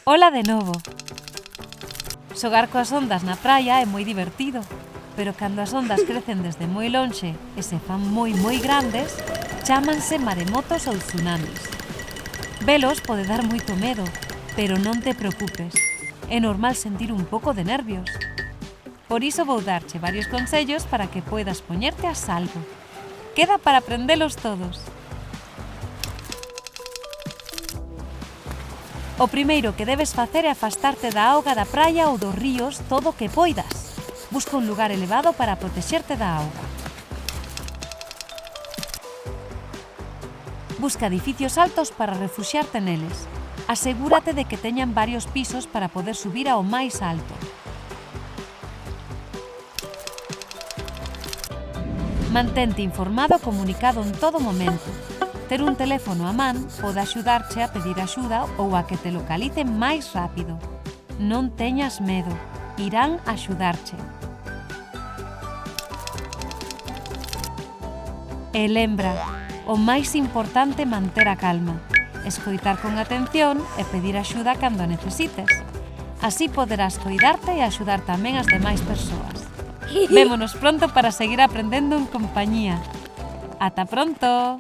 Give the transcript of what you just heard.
Ola de novo. Xogar coas ondas na praia é moi divertido, pero cando as ondas crecen desde moi lonxe e se fan moi grandes, chámanse maremotos ou tsunamis. Velos pode dar moito medo, pero non te preocupes. É normal sentir un pouco de nervios. Por iso vou darche varios consellos para que poidas poñerte a salvo. Queda para aprendelos todos. O primeiro que debes facer é afastarte da auga da praia ou dos ríos todo o que poidas. Busca un lugar elevado para protexerte da auga. Busca edificios altos para refuxiarte neles. Asegúrate de que teñan varios pisos para poder subir ao máis alto. Mantente informado e comunicado en todo momento. Ter un teléfono a man pode axudarche a pedir axuda ou a que te localicen máis rápido. Non teñas medo, irán axudarche. E lembra, o máis importante é manter a calma, escoitar con atención e pedir axuda cando a necesites. Así poderás coidarte e axudar tamén as demais persoas. Vémonos pronto para seguir aprendendo en compañía. Ata pronto!